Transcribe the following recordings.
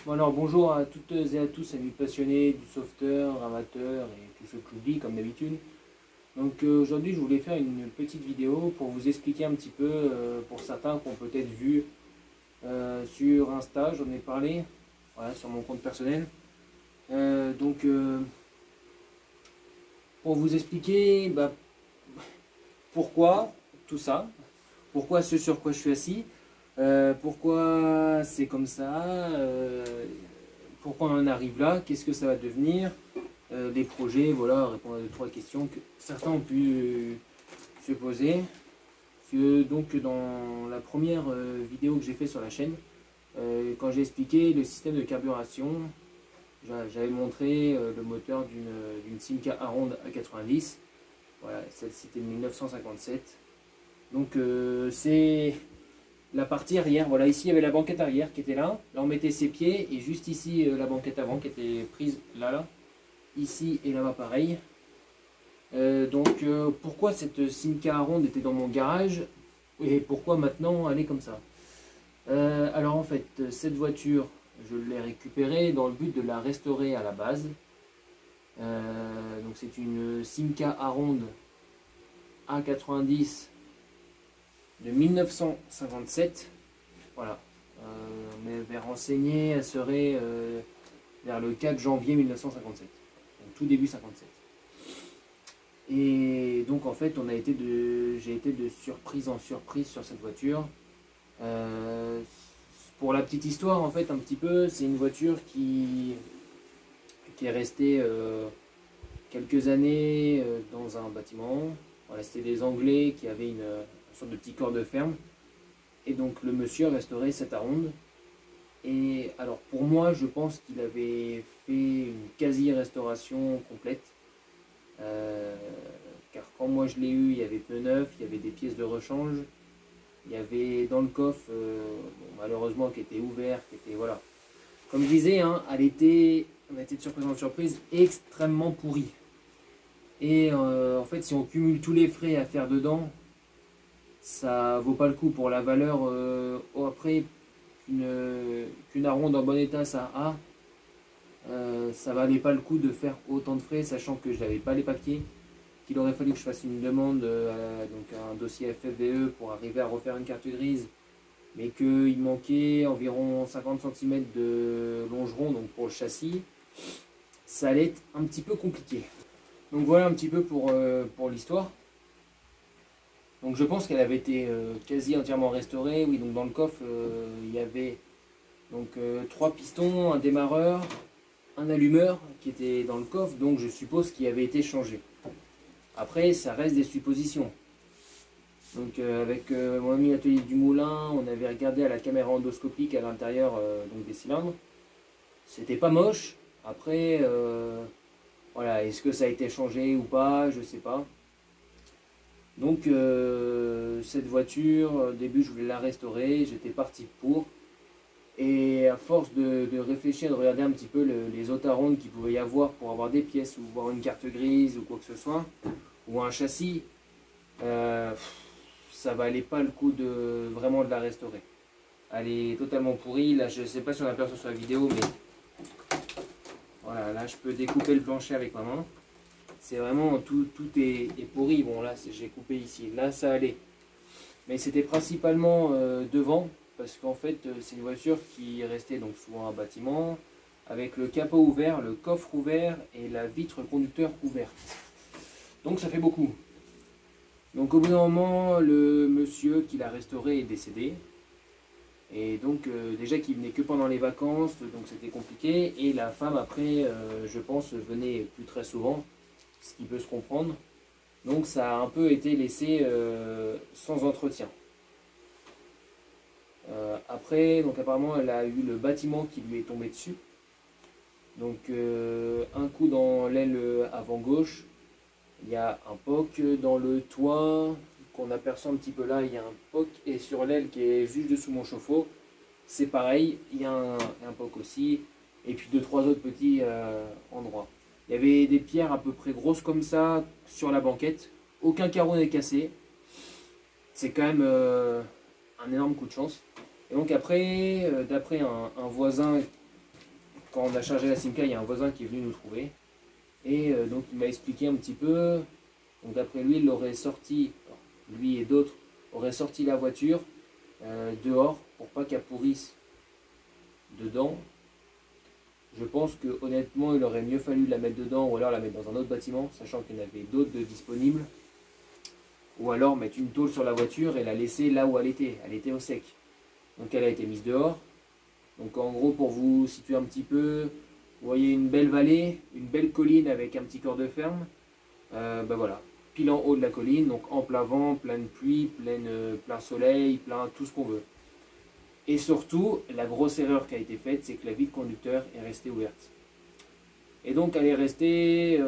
Bon alors bonjour à toutes et à tous, amis passionnés du sauveteur, amateurs et tous ceux que j'oublie comme d'habitude. Donc aujourd'hui je voulais faire une petite vidéo pour vous expliquer un petit peu, pour certains qui ont peut-être vu sur Insta, j'en ai parlé, voilà, sur mon compte personnel. Pour vous expliquer pourquoi tout ça, pourquoi ce sur quoi je suis assis, pourquoi c'est comme ça, pourquoi on en arrive là, qu'est-ce que ça va devenir, des projets, voilà, répondre à deux, trois questions que certains ont pu se poser. Donc dans la première vidéo que j'ai fait sur la chaîne, quand j'ai expliqué le système de carburation, j'avais montré le moteur d'une Simca Aronde A90. Voilà, celle-ci était de 1957. Donc c'est la partie arrière. Voilà, ici il y avait la banquette arrière qui était là. Là on mettait ses pieds et juste ici la banquette avant qui était prise là. Ici et là-bas pareil. Pourquoi cette Simca Aronde était dans mon garage et pourquoi maintenant elle est comme ça. Alors en fait, cette voiture, je l'ai récupérée dans le but de la restaurer à la base. Donc c'est une Simca Aronde A90 de 1957. Voilà. On m'avait renseigné, elle serait vers le 4 janvier 1957. Donc tout début 57. Et donc en fait, j'ai été de surprise en surprise sur cette voiture. Pour la petite histoire, en fait, un petit peu, c'est une voiture qui est restée quelques années dans un bâtiment. Voilà, c'était des Anglais qui avaient une sorte de petit corps de ferme. Et donc le monsieur a restauré cette Aronde. Et alors pour moi, je pense qu'il avait fait une quasi-restauration complète. Car quand moi je l'ai eu, il y avait pneus neufs, il y avait des pièces de rechange. Il y avait dans le coffre, malheureusement, qui était ouvert, qui était, voilà. Comme je disais, hein, on a été de surprise en surprise, extrêmement pourrie. Et en fait, si on cumule tous les frais à faire dedans, ça vaut pas le coup pour la valeur. Après, qu'une Aronde en bon état, ça a, ça valait pas le coup de faire autant de frais, sachant que je n'avais pas les papiers. Il aurait fallu que je fasse une demande, donc un dossier FFVE pour arriver à refaire une carte grise, mais qu'il manquait environ 50 cm de longeron donc pour le châssis, ça allait être un petit peu compliqué. Donc voilà un petit peu pour l'histoire. Donc je pense qu'elle avait été quasi entièrement restaurée. Oui, donc dans le coffre, il y avait donc 3 pistons, un démarreur, un allumeur qui était dans le coffre, donc je suppose qu'il avait été changé. Après, ça reste des suppositions. Donc avec mon ami Atelier du Moulin, on avait regardé à la caméra endoscopique à l'intérieur des cylindres. C'était pas moche. Après, voilà, est-ce que ça a été changé ou pas, je sais pas. Donc cette voiture, au début je voulais la restaurer, j'étais parti pour. Et à force de réfléchir, de regarder un petit peu les autres Arondes qu'il pouvait y avoir pour avoir des pièces ou voir une carte grise ou quoi que ce soit, ou un châssis, ça valait pas le coup de vraiment de la restaurer. Elle est totalement pourrie. Là, je sais pas si on aperçoit sur la vidéo, mais voilà, là je peux découper le plancher avec ma main. C'est vraiment tout est pourri. Bon là, j'ai coupé ici. Là, ça allait. Mais c'était principalement devant. Parce qu'en fait, c'est une voiture qui est restée donc souvent un bâtiment, avec le capot ouvert, le coffre ouvert et la vitre conducteur ouverte. Donc ça fait beaucoup. Donc au bout d'un moment, le monsieur qui l'a restauré est décédé. Et donc déjà qu'il venait que pendant les vacances, donc c'était compliqué. Et la femme après, je pense, venait plus très souvent, ce qui peut se comprendre. Donc ça a un peu été laissé sans entretien. Après, donc apparemment, elle a eu le bâtiment qui lui est tombé dessus. Donc, un coup dans l'aile avant gauche, il y a un POC dans le toit qu'on aperçoit un petit peu là. Il y a un POC et sur l'aile qui est juste dessous mon chauffe-eau, c'est pareil. Il y a un POC aussi. Et puis 2-3 autres petits endroits. Il y avait des pierres à peu près grosses comme ça sur la banquette. Aucun carreau n'est cassé. C'est quand même un énorme coup de chance. Et donc après, d'après un voisin quand on a chargé la Simca, il y a un voisin qui est venu nous trouver. Et donc il m'a expliqué un petit peu. Donc d'après lui, il aurait sorti, lui et d'autres, auraient sorti la voiture dehors pour pas qu'elle pourrisse dedans. Je pense que honnêtement, il aurait mieux fallu la mettre dedans ou alors la mettre dans un autre bâtiment, sachant qu'il y en avait d'autres de disponibles. Ou alors mettre une tôle sur la voiture et la laisser là où elle était au sec. Donc elle a été mise dehors. Donc en gros, pour vous situer un petit peu, vous voyez une belle vallée, une belle colline avec un petit corps de ferme. Ben voilà, pile en haut de la colline, donc en plein vent, pleine pluie, plein soleil, plein tout ce qu'on veut. Et surtout, la grosse erreur qui a été faite, c'est que la vitre conducteur est restée ouverte. Et donc elle est restée,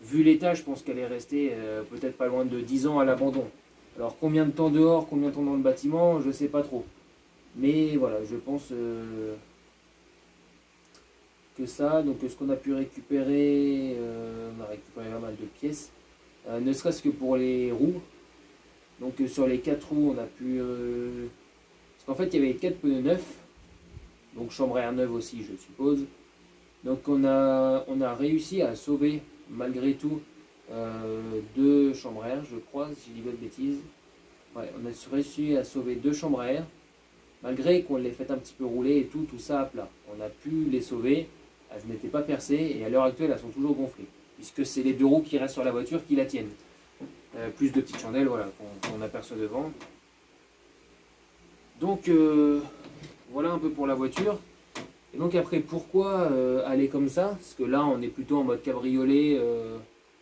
vu l'état, je pense qu'elle est restée peut-être pas loin de 10 ans à l'abandon. Alors combien de temps dehors, combien de temps dans le bâtiment, je ne sais pas trop. Mais voilà, je pense que ça, donc ce qu'on a pu récupérer, on a récupéré pas mal de pièces, ne serait-ce que pour les roues. Donc sur les 4 roues, on a pu... parce qu'en fait, il y avait 4 pneus neufs, donc chambre à air neuve aussi, je suppose. Donc on a réussi à sauver, malgré tout, 2 chambres à air, je crois, si je dis pas de bêtises. Ouais, on a réussi à sauver 2 chambres à air, malgré qu'on les fait un petit peu rouler et tout ça à plat. On a pu les sauver, elles n'étaient pas percées et à l'heure actuelle, elles sont toujours gonflées, puisque c'est les 2 roues qui restent sur la voiture qui la tiennent. Plus de petites chandelles voilà, qu'on aperçoit devant. Donc voilà un peu pour la voiture. Et donc après, pourquoi aller comme ça? Parce que là, on est plutôt en mode cabriolet,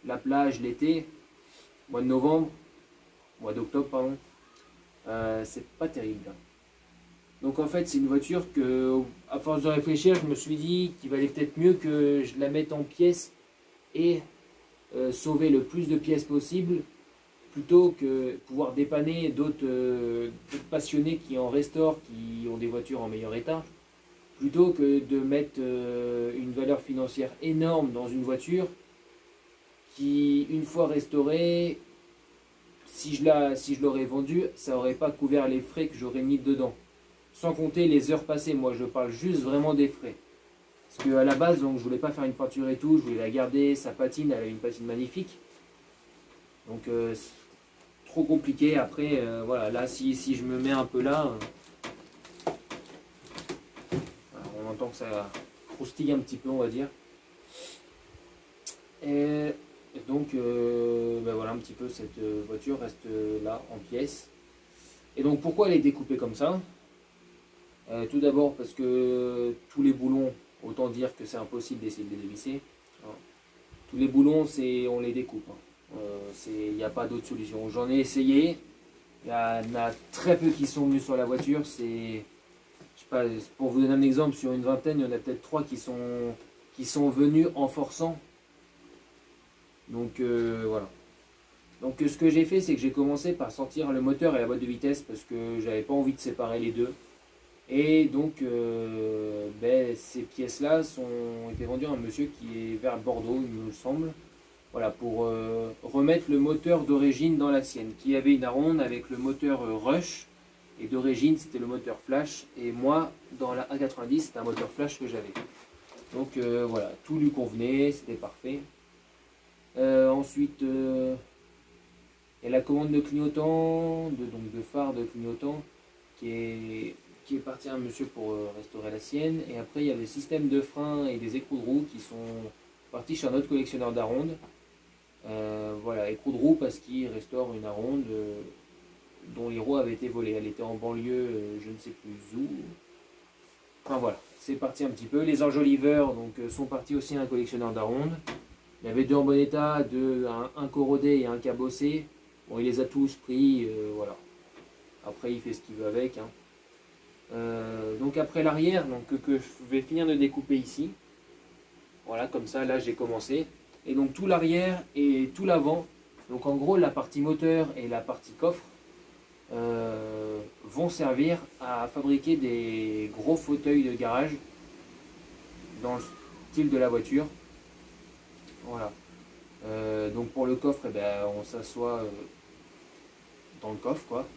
la plage, l'été, mois de novembre, mois d'octobre, pardon. C'est pas terrible. Donc en fait, c'est une voiture que, à force de réfléchir, je me suis dit qu'il valait peut-être mieux que je la mette en pièces et sauver le plus de pièces possible, plutôt que pouvoir dépanner d'autres passionnés qui en restaurent, qui ont des voitures en meilleur état. Plutôt que de mettre une valeur financière énorme dans une voiture qui, une fois restaurée, si je l'aurais vendue, ça n'aurait pas couvert les frais que j'aurais mis dedans. Sans compter les heures passées, moi je parle juste vraiment des frais. Parce qu'à la base, donc, je voulais pas faire une peinture et tout, je voulais la garder, sa patine, elle a une patine magnifique. Donc trop compliqué. Après, voilà, là si je me mets un peu là... on entend que ça croustille un petit peu, on va dire. Et donc, ben voilà, un petit peu, cette voiture reste là, en pièces. Et donc, pourquoi elle est découpée comme ça? Tout d'abord, parce que tous les boulons, autant dire que c'est impossible d'essayer de les dévisser. Hein. Tous les boulons, on les découpe. Hein. Il n'y a pas d'autre solution. J'en ai essayé. Il y en a très peu qui sont venus sur la voiture. C'est... Pas, pour vous donner un exemple, sur une vingtaine, il y en a peut-être 3 qui sont venus en forçant. Donc voilà. Donc ce que j'ai fait, c'est que j'ai commencé par sortir le moteur et la boîte de vitesse parce que j'avais pas envie de séparer les deux. Et donc ben, ces pièces-là ont été vendues à un monsieur qui est vers Bordeaux, il me semble. Voilà, pour remettre le moteur d'origine dans la sienne, qui avait une Aronde avec le moteur Rush. Et d'origine, c'était le moteur flash. Et moi, dans la A90, c'était un moteur flash que j'avais. Donc voilà, tout lui convenait, c'était parfait. Ensuite, il y a la commande de clignotant, de phare de clignotant, qui est parti à un monsieur pour restaurer la sienne. Et après, il y a le système de frein et des écrous de roue qui sont partis chez un autre collectionneur d'Aronde. Voilà, écrous de roue parce qu'il restaure une Aronde dont les roues avaient été volées. Elle était en banlieue, je ne sais plus où. Enfin voilà, c'est parti un petit peu. Les enjoliveurs donc, sont partis aussi à un collectionneur d'Aronde. Il y avait 2 en bon état, un corrodé et un cabossé. Bon, il les a tous pris, voilà. Après, il fait ce qu'il veut avec. Hein. Donc après l'arrière, que je vais finir de découper ici. Voilà, comme ça, là j'ai commencé. Et donc tout l'arrière et tout l'avant. Donc en gros, la partie moteur et la partie coffre vont servir à fabriquer des gros fauteuils de garage dans le style de la voiture. Voilà. Donc pour le coffre, eh ben, on s'assoit dans le coffre, quoi.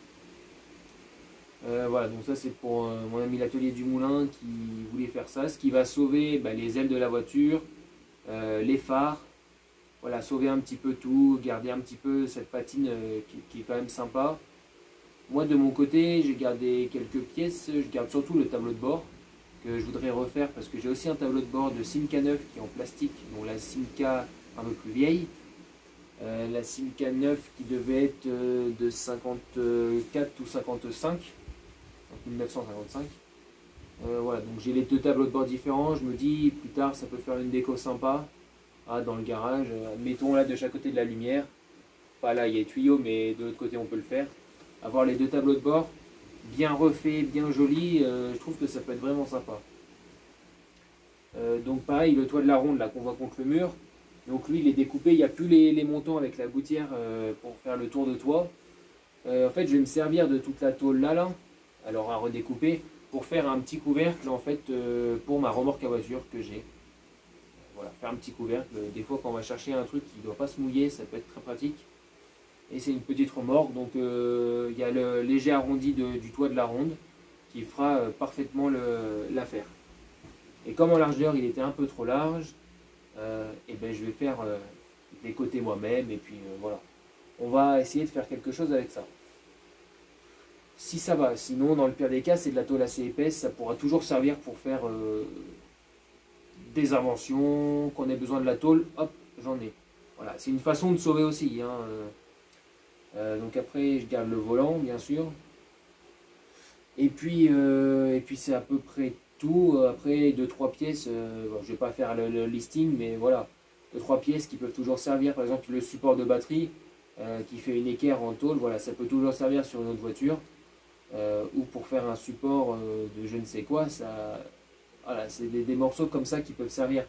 Voilà, donc ça c'est pour mon ami l'atelier du Moulin qui voulait faire ça, ce qui va sauver les ailes de la voiture, les phares, voilà, sauver un petit peu tout, garder un petit peu cette patine qui est quand même sympa. Moi de mon côté, j'ai gardé quelques pièces, je garde surtout le tableau de bord que je voudrais refaire parce que j'ai aussi un tableau de bord de Simca 9 qui est en plastique, donc la Simca un peu plus vieille. La Simca 9 qui devait être de 54 ou 55, 1955. Voilà, donc j'ai les deux tableaux de bord différents. Je me dis plus tard ça peut faire une déco sympa dans le garage. Mettons là de chaque côté de la lumière. Pas là il y a les tuyaux, mais de l'autre côté on peut le faire. Avoir les deux tableaux de bord bien refaits, bien jolis, je trouve que ça peut être vraiment sympa. Donc pareil, le toit de la ronde là qu'on voit contre le mur. Donc lui il est découpé, il n'y a plus les montants avec la gouttière pour faire le tour de toit. En fait je vais me servir de toute la tôle là, alors à redécouper, pour faire un petit couvercle en fait pour ma remorque à voiture que j'ai. Voilà, faire un petit couvercle. Des fois quand on va chercher un truc qui ne doit pas se mouiller, ça peut être très pratique. Et c'est une petite remorque, donc il y a le léger arrondi du toit de la ronde qui fera parfaitement l'affaire. Et comme en largeur il était un peu trop large, et ben, je vais faire des côtés moi-même et puis voilà. On va essayer de faire quelque chose avec ça. Si ça va, sinon dans le pire des cas c'est de la tôle assez épaisse, ça pourra toujours servir pour faire des inventions, qu'on ait besoin de la tôle, hop, j'en ai. Voilà, c'est une façon de sauver aussi. Donc après je garde le volant bien sûr. Et puis c'est à peu près tout. Après 2-3 pièces, bon, je vais pas faire le listing, mais voilà, 2-3 pièces qui peuvent toujours servir. Par exemple le support de batterie qui fait une équerre en tôle, voilà, ça peut toujours servir sur une autre voiture. Ou pour faire un support de je ne sais quoi, ça, voilà, c'est des morceaux comme ça qui peuvent servir.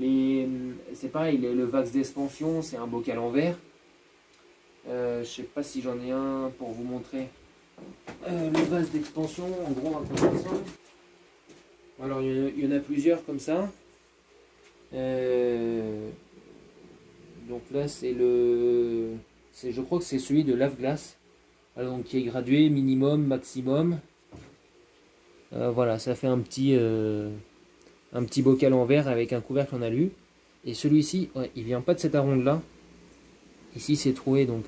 C'est pareil, le Vax d'expansion, c'est un bocal en verre. Je sais pas si j'en ai un pour vous montrer. Le vase d'expansion, en gros, à quoi ça ressemble. Alors, il y en a plusieurs comme ça. Donc là, je crois que c'est celui de lave-glace. Donc, qui est gradué, minimum, maximum. Voilà, ça fait un petit bocal en verre avec un couvercle en alu. Et celui-ci, ouais, il vient pas de cette aronde là. Ici, c'est troué, donc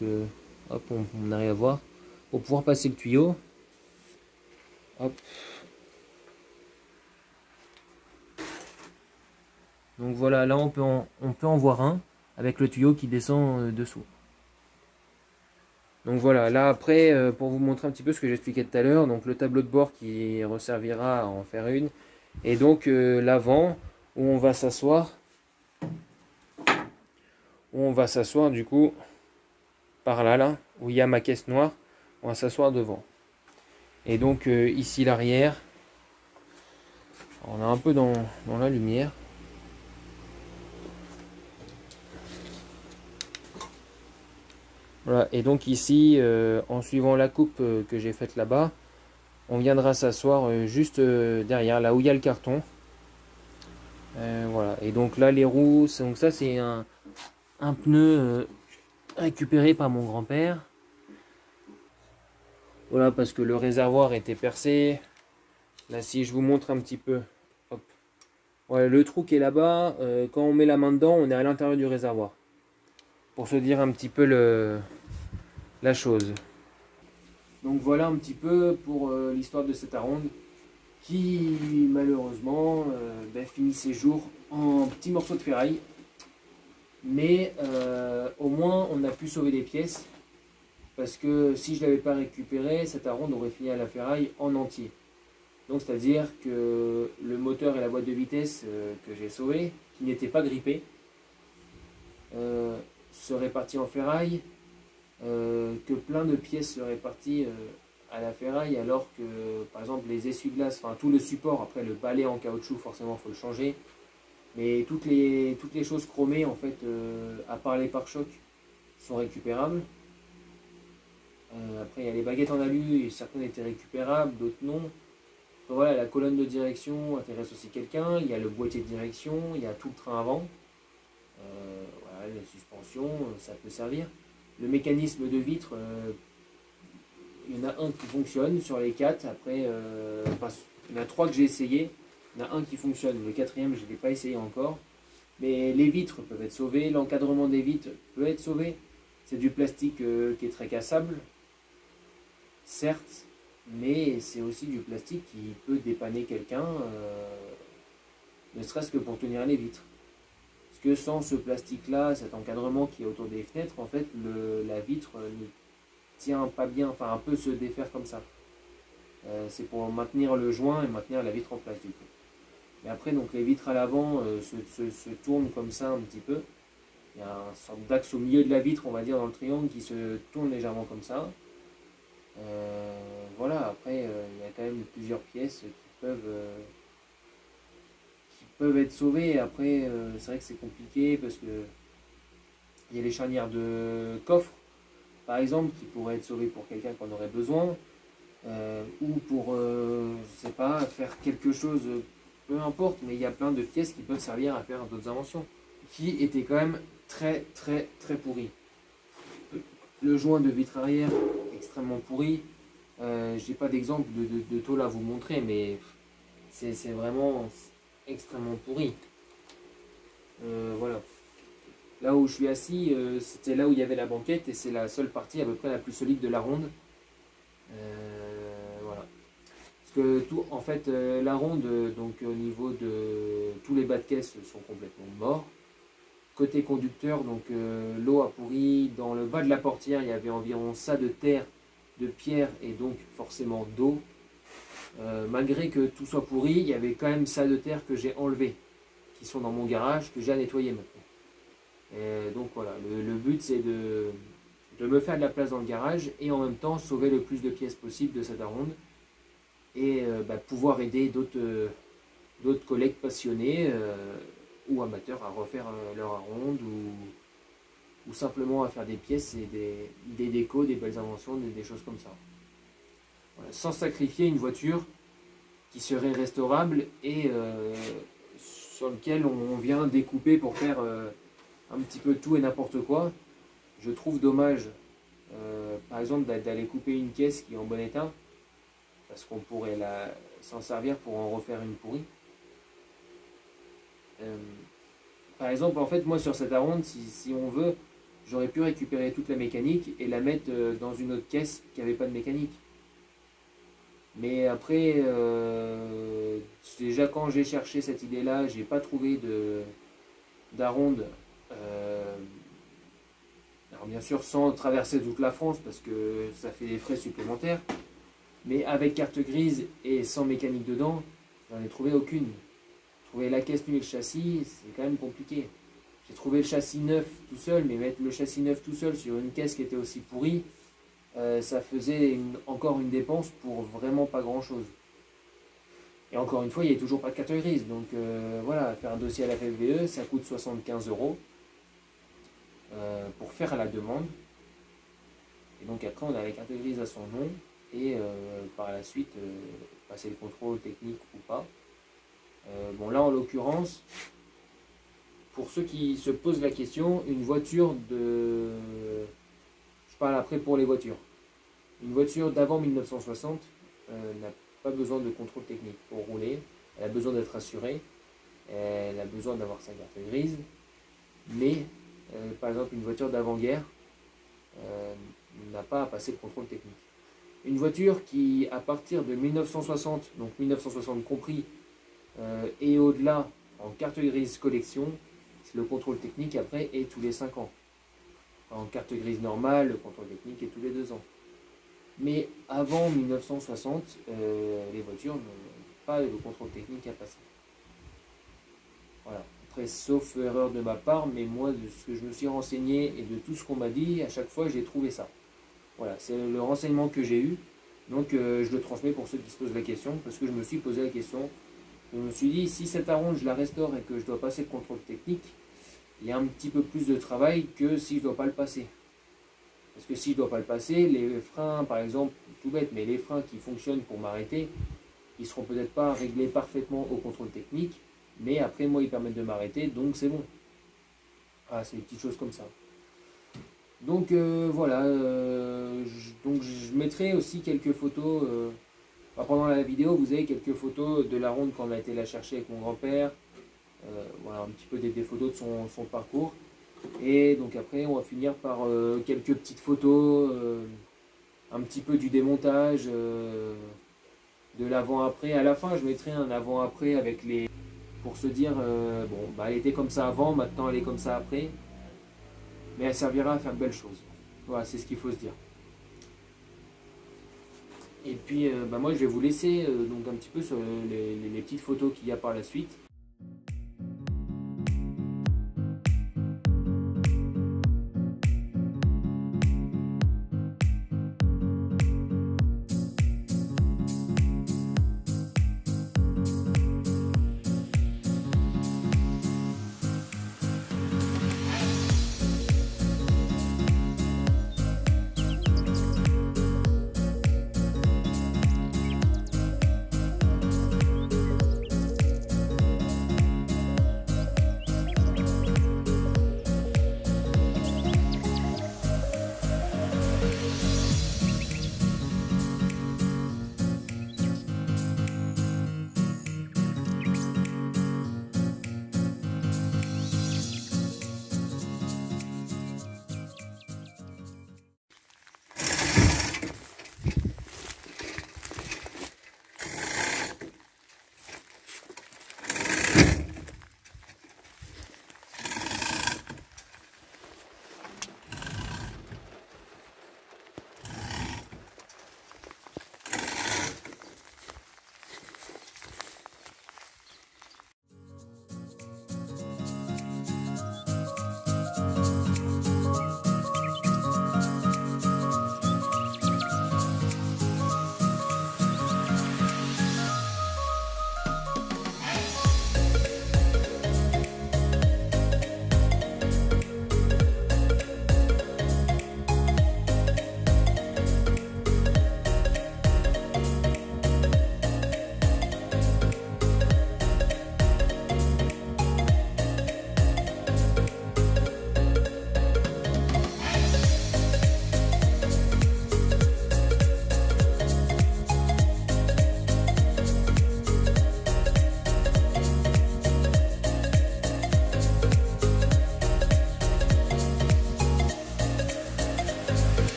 hop, on arrive à voir. Pour pouvoir passer le tuyau. Hop. Donc voilà, là on peut en voir un avec le tuyau qui descend dessous. Donc voilà, là après pour vous montrer un petit peu ce que j'expliquais tout à l'heure, donc le tableau de bord qui resservira à en faire une, et donc l'avant où on va s'asseoir, du coup par là où il y a ma caisse noire, on va s'asseoir devant. Et donc ici l'arrière, on est un peu dans la lumière. Voilà, et donc ici, en suivant la coupe que j'ai faite là-bas, on viendra s'asseoir juste derrière, là où il y a le carton. Voilà, et donc là les roues, donc ça c'est un pneu récupéré par mon grand-père. Voilà, parce que le réservoir était percé. Là si je vous montre un petit peu, hop. Voilà, le trou qui est là-bas, quand on met la main dedans, on est à l'intérieur du réservoir. Pour se dire un petit peu la chose. Donc voilà un petit peu pour l'histoire de cette aronde qui malheureusement finit ses jours en petits morceaux de ferraille. Mais au moins on a pu sauver des pièces parce que si je ne l'avais pas récupéré, cette aronde aurait fini à la ferraille en entier. Donc c'est-à-dire que le moteur et la boîte de vitesse que j'ai sauvé, qui n'étaient pas grippés, seraient partis en ferraille, que plein de pièces seraient parties à la ferraille, alors que par exemple les essuie-glaces, enfin tout le support, après le balai en caoutchouc forcément il faut le changer, mais toutes les choses chromées en fait, à part les pare-chocs, sont récupérables. Après il y a les baguettes en alu, et certaines étaient récupérables, d'autres non. Après, voilà, la colonne de direction intéresse aussi quelqu'un, il y a le boîtier de direction, il y a tout le train avant. Voilà, les suspensions, ça peut servir. Le mécanisme de vitre, il y en a un qui fonctionne sur les 4. Après, enfin, il y en a 3 que j'ai essayé. Il y en a un qui fonctionne. Le 4e, je ne l'ai pas essayé encore. Mais les vitres peuvent être sauvées. L'encadrement des vitres peut être sauvé. C'est du plastique qui est très cassable, certes, mais c'est aussi du plastique qui peut dépanner quelqu'un, ne serait-ce que pour tenir les vitres. Parce que sans ce plastique-là, cet encadrement qui est autour des fenêtres, en fait, la vitre ne tient pas bien, enfin, un peu se défaire comme ça. C'est pour maintenir le joint et maintenir la vitre en place du coup. Mais après, donc les vitres à l'avant se tournent comme ça un petit peu. Il y a une sorte d'axe au milieu de la vitre, on va dire, dans le triangle, qui se tourne légèrement comme ça. Voilà, après, il y a quand même plusieurs pièces qui peuvent être sauvées. Après, c'est vrai que c'est compliqué parce que il y a les charnières de coffre, par exemple, qui pourraient être sauvées pour quelqu'un qui en aurait besoin. Ou pour, je sais pas, faire quelque chose, peu importe, mais il y a plein de pièces qui peuvent servir à faire d'autres inventions, qui étaient quand même très pourries. Le joint de vitre arrière, extrêmement pourri. J'ai pas d'exemple de tôle à vous montrer, mais c'est vraiment extrêmement pourri. Voilà. Là où je suis assis, c'était là où il y avait la banquette, et c'est la seule partie à peu près la plus solide de la ronde. Voilà. Parce que tout, en fait, la ronde, donc au niveau de tous les bas de caisse sont complètement morts. Côté conducteur, donc l'eau a pourri. Dans le bas de la portière, il y avait environ ça de terre, de pierre et donc forcément d'eau. Malgré que tout soit pourri, il y avait quand même ça de terre que j'ai enlevé, qui sont dans mon garage, que j'ai à nettoyer maintenant. Donc voilà, le but c'est de me faire de la place dans le garage et en même temps sauver le plus de pièces possible de cette ronde et pouvoir aider d'autres collègues passionnés ou amateurs à refaire leur ronde ou simplement à faire des pièces et des décos, des belles inventions, des choses comme ça. Voilà, sans sacrifier une voiture qui serait restaurable et sur lequel on vient découper pour faire un petit peu tout et n'importe quoi. Je trouve dommage, par exemple, d'aller couper une caisse qui est en bon état, parce qu'on pourrait s'en servir pour en refaire une pourrie. Par exemple, en fait, moi sur cette ronde, si on veut, j'aurais pu récupérer toute la mécanique et la mettre dans une autre caisse qui n'avait pas de mécanique. Mais après, déjà quand j'ai cherché cette idée-là, j'ai pas trouvé d'aronde. Alors bien sûr sans traverser toute la France parce que ça fait des frais supplémentaires. Mais avec carte grise et sans mécanique dedans, j'en ai trouvé aucune. Trouver la caisse nue et le châssis, c'est quand même compliqué. J'ai trouvé le châssis neuf tout seul, mais mettre le châssis neuf tout seul sur une caisse qui était aussi pourrie, ça faisait encore une dépense pour vraiment pas grand chose. Et encore une fois, il n'y a toujours pas de carte grise. Donc voilà, faire un dossier à la FFVE, ça coûte 75 € pour faire la demande. Et donc après, on a la carte grise à son nom. Et par la suite, passer le contrôle technique ou pas. Bon là, en l'occurrence, pour ceux qui se posent la question, une voiture de... Je parle après pour les voitures. Une voiture d'avant 1960 n'a pas besoin de contrôle technique pour rouler. Elle a besoin d'être assurée. Elle a besoin d'avoir sa carte grise. Mais, par exemple, une voiture d'avant-guerre n'a pas à passer le contrôle technique. Une voiture qui, à partir de 1960, donc 1960 compris, et au-delà, en carte grise collection, le contrôle technique après est tous les 5 ans. En carte grise normale, le contrôle technique est tous les 2 ans. Mais avant 1960, les voitures n'ont pas le contrôle technique à passer. Voilà. Après, sauf erreur de ma part, mais moi, de ce que je me suis renseigné et de tout ce qu'on m'a dit, à chaque fois, j'ai trouvé ça. Voilà, c'est le renseignement que j'ai eu. Donc, je le transmets pour ceux qui se posent la question, parce que je me suis posé la question. Je me suis dit, si cette ronde, je la restaure et que je dois passer le contrôle technique, il y a un petit peu plus de travail que si je ne dois pas le passer. Parce que si je ne dois pas le passer, les freins, par exemple, tout bête, mais les freins qui fonctionnent pour m'arrêter, ils ne seront peut-être pas réglés parfaitement au contrôle technique, mais après, moi, ils permettent de m'arrêter, donc c'est bon. Ah, c'est des petites choses comme ça. Donc voilà, donc je mettrai aussi quelques photos. Pendant la vidéo, vous avez quelques photos de la ronde quand on a été la chercher avec mon grand-père. Voilà, un petit peu des photos de son parcours. Et donc après, on va finir par quelques petites photos, un petit peu du démontage, de l'avant-après. À la fin, je mettrai un avant-après avec les... pour se dire, bon, bah, elle était comme ça avant, maintenant elle est comme ça après. Mais elle servira à faire de belles choses. Voilà, c'est ce qu'il faut se dire. Et puis, bah, moi, je vais vous laisser donc un petit peu sur les petites photos qu'il y a par la suite.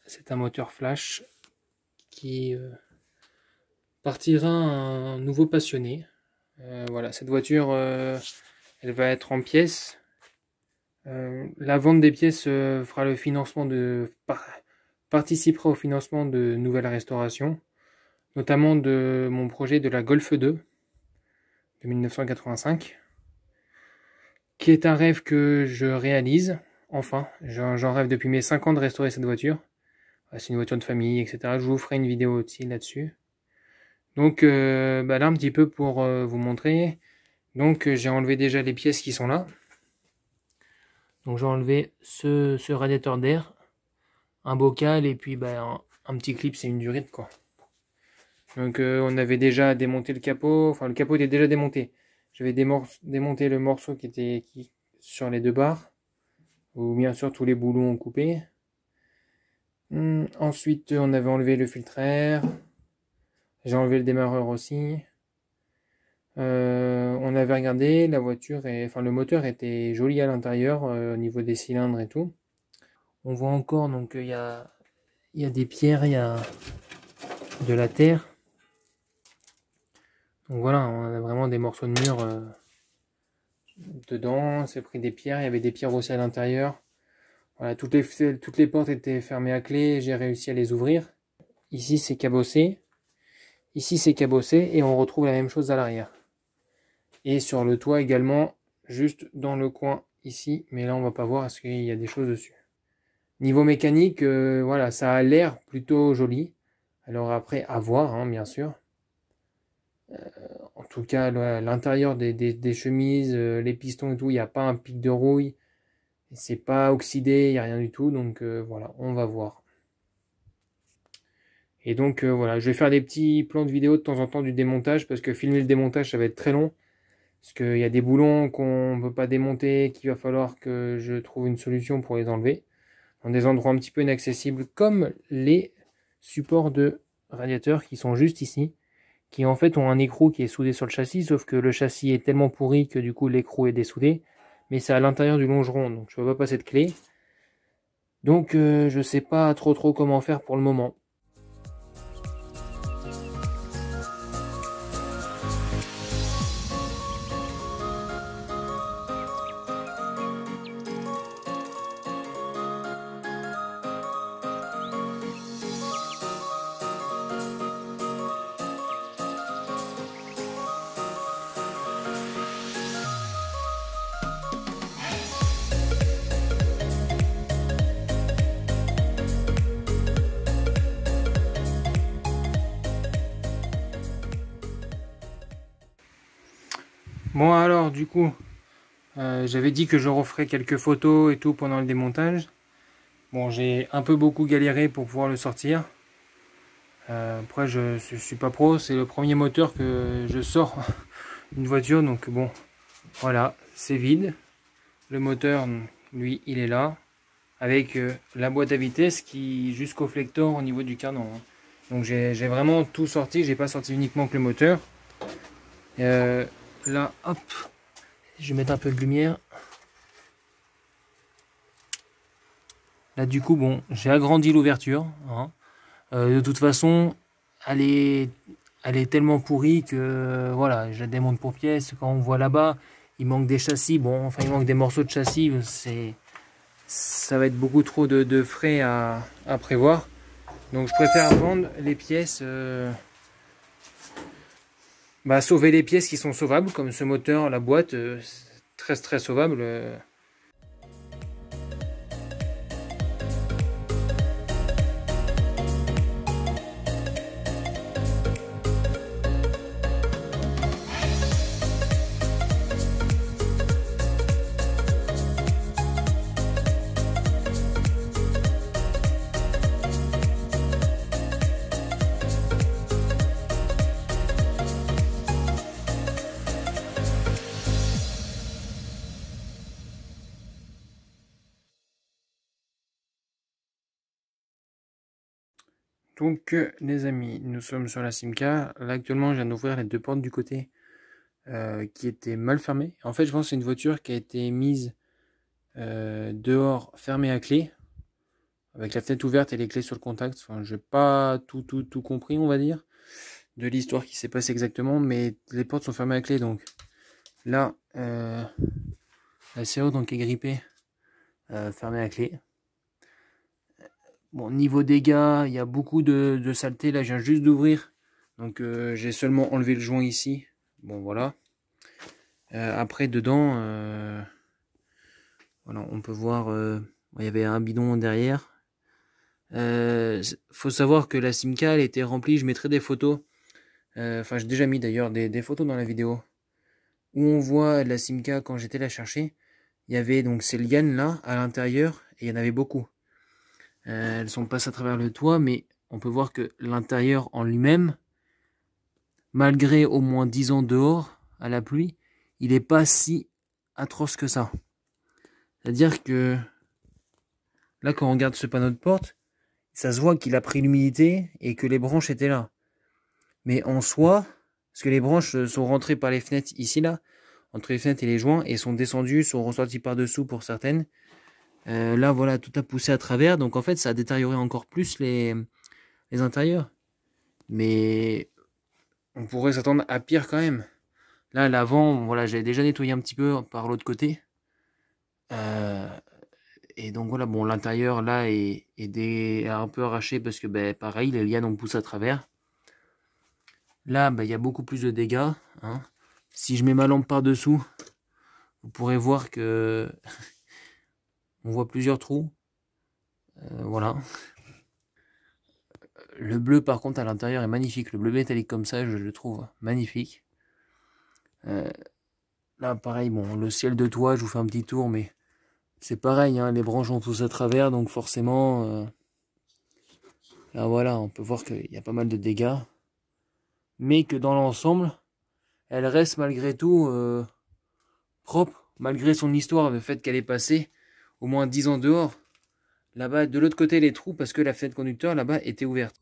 C'est un moteur flash qui partira un nouveau passionné. Voilà, cette voiture, elle va être en pièces. La vente des pièces fera le financement participera au financement de nouvelles restaurations, notamment de mon projet de la Golf 2 de 1985, qui est un rêve que je réalise. Enfin, j'en rêve depuis mes 5 ans de restaurer cette voiture. C'est une voiture de famille, etc. Je vous ferai une vidéo aussi là-dessus. Donc là, un petit peu pour vous montrer. Donc j'ai enlevé déjà les pièces qui sont là. Donc j'ai enlevé ce radiateur d'air, un bocal et puis un petit clip, c'est une durite quoi. Donc on avait déjà démonté le capot, enfin le capot était déjà démonté. J'avais démonté le morceau qui était sur les deux barres, où bien sûr tous les boulons ont coupé. Ensuite on avait enlevé le filtre air, j'ai enlevé le démarreur aussi. On avait regardé la voiture, le moteur était joli à l'intérieur au niveau des cylindres et tout. On voit encore donc il y a des pierres, il y a de la terre. Donc voilà, on a vraiment des morceaux de mur dedans. C'est pris des pierres, il y avait des pierres aussi à l'intérieur. Voilà, toutes les portes étaient fermées à clé, j'ai réussi à les ouvrir. Ici c'est cabossé. Ici c'est cabossé et on retrouve la même chose à l'arrière. Et sur le toit également, juste dans le coin ici, mais là on va pas voir parce qu'il y a des choses dessus. Niveau mécanique, voilà, ça a l'air plutôt joli. Alors après, à voir, hein, bien sûr. En tout cas, l'intérieur des chemises, les pistons et tout, il n'y a pas un pic de rouille. C'est pas oxydé, il n'y a rien du tout. Donc voilà, on va voir. Et donc voilà, je vais faire des petits plans de vidéo de temps en temps du démontage, parce que filmer le démontage, ça va être très long. Parce qu'il y a des boulons qu'on ne peut pas démonter, qu'il va falloir que je trouve une solution pour les enlever. Dans des endroits un petit peu inaccessibles, comme les supports de radiateur qui sont juste ici, qui en fait ont un écrou qui est soudé sur le châssis, sauf que le châssis est tellement pourri que du coup l'écrou est dessoudé, mais c'est à l'intérieur du longeron, donc je ne peux pas passer de clé. Donc je sais pas trop comment faire pour le moment. Bon alors du coup, j'avais dit que je referais quelques photos et tout pendant le démontage. Bon, j'ai un peu beaucoup galéré pour pouvoir le sortir. Après je suis pas pro, c'est le premier moteur que je sors d'une voiture, donc bon, voilà, c'est vide. Le moteur, lui, il est là, avec la boîte à vitesse qui jusqu'au flector au niveau du canon. Hein. Donc j'ai vraiment tout sorti, j'ai pas sorti uniquement que le moteur. Là, hop, je vais mettre un peu de lumière. Là, du coup, bon, j'ai agrandi l'ouverture. Hein. De toute façon, elle est tellement pourrie que, voilà, je la démonte pour pièces. Quand on voit là-bas, il manque des châssis. Bon, enfin, il manque des morceaux de châssis. Ça va être beaucoup trop de frais à prévoir. Donc, je préfère vendre les pièces... sauver les pièces qui sont sauvables, comme ce moteur, la boîte, très sauvable. Donc les amis, nous sommes sur la Simca. Là actuellement je viens d'ouvrir les deux portes du côté qui étaient mal fermées. En fait je pense que c'est une voiture qui a été mise dehors fermée à clé, avec la fenêtre ouverte et les clés sur le contact. Enfin j'ai pas tout compris on va dire, de l'histoire qui s'est passée exactement, mais les portes sont fermées à clé. Donc là la serrure donc est grippée, fermée à clé. Bon, niveau dégâts, il y a beaucoup de saleté. Là, je viens juste d'ouvrir. Donc, j'ai seulement enlevé le joint ici. Bon, voilà. Après, dedans, voilà, on peut voir, il y avait un bidon derrière. Faut savoir que la Simca, elle était remplie. Je mettrai des photos. Enfin, j'ai déjà mis d'ailleurs des photos dans la vidéo. Où on voit la Simca quand j'étais la chercher. Il y avait donc ces lianes là, à l'intérieur. Et il y en avait beaucoup. Elles sont passées à travers le toit, mais on peut voir que l'intérieur en lui-même, malgré au moins 10 ans dehors, à la pluie, il n'est pas si atroce que ça. C'est-à-dire que là, quand on regarde ce panneau de porte, ça se voit qu'il a pris l'humidité et que les branches étaient là. Mais en soi, parce que les branches sont rentrées par les fenêtres ici, là, entre les fenêtres et les joints, et sont descendues, sont ressorties par-dessous pour certaines. Là, voilà, tout a poussé à travers. Donc, en fait, ça a détérioré encore plus les intérieurs. Mais on pourrait s'attendre à pire quand même. Là, l'avant, voilà, j'avais déjà nettoyé un petit peu par l'autre côté. Et donc voilà, bon, l'intérieur là est un peu arraché parce que ben, pareil, les lianes ont poussé à travers. Là, ben, il y a beaucoup plus de dégâts, hein. Si je mets ma lampe par-dessous, vous pourrez voir que on voit plusieurs trous. Voilà. Le bleu par contre à l'intérieur est magnifique. Le bleu métallique comme ça, je le trouve magnifique. Là pareil, bon, le ciel de toit, je vous fais un petit tour, mais c'est pareil, hein, les branches ont tous à travers, donc forcément, là voilà, on peut voir qu'il y a pas mal de dégâts. Mais que dans l'ensemble, elle reste malgré tout propre, malgré son histoire, le fait qu'elle est passée au moins 10 ans dehors. Là-bas, de l'autre côté, les trous, parce que la fenêtre conducteur, là-bas, était ouverte.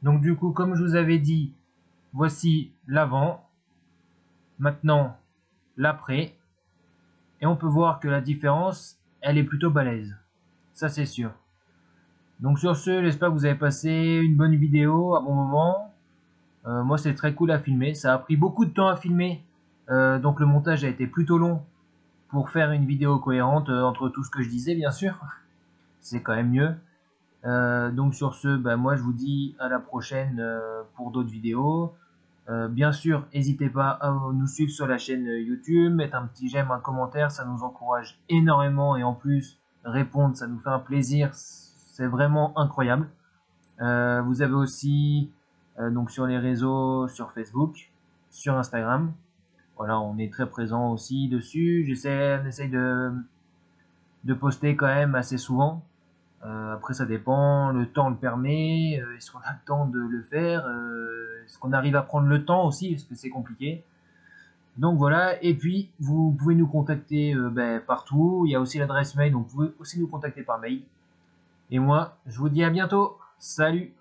Donc du coup, comme je vous avais dit, voici l'avant, maintenant l'après, et on peut voir que la différence, elle est plutôt balèze, ça c'est sûr. Donc sur ce, j'espère que vous avez passé une bonne vidéo, un bon moment. Moi c'est très cool à filmer, ça a pris beaucoup de temps à filmer, donc le montage a été plutôt long pour faire une vidéo cohérente entre tout ce que je disais bien sûr, c'est quand même mieux. Donc sur ce, moi je vous dis à la prochaine pour d'autres vidéos. Bien sûr, n'hésitez pas à nous suivre sur la chaîne YouTube, mettre un petit j'aime, un commentaire, ça nous encourage énormément et en plus répondre, ça nous fait un plaisir, c'est vraiment incroyable. Vous avez aussi donc sur les réseaux, sur Facebook, sur Instagram. Voilà, on est très présent aussi dessus. On essaye de poster quand même assez souvent. Après ça dépend, le temps le permet, est-ce qu'on a le temps de le faire, est-ce qu'on arrive à prendre le temps aussi, parce que c'est compliqué. Donc voilà, et puis vous pouvez nous contacter partout, il y a aussi l'adresse mail, donc vous pouvez aussi nous contacter par mail. Et moi, je vous dis à bientôt, salut!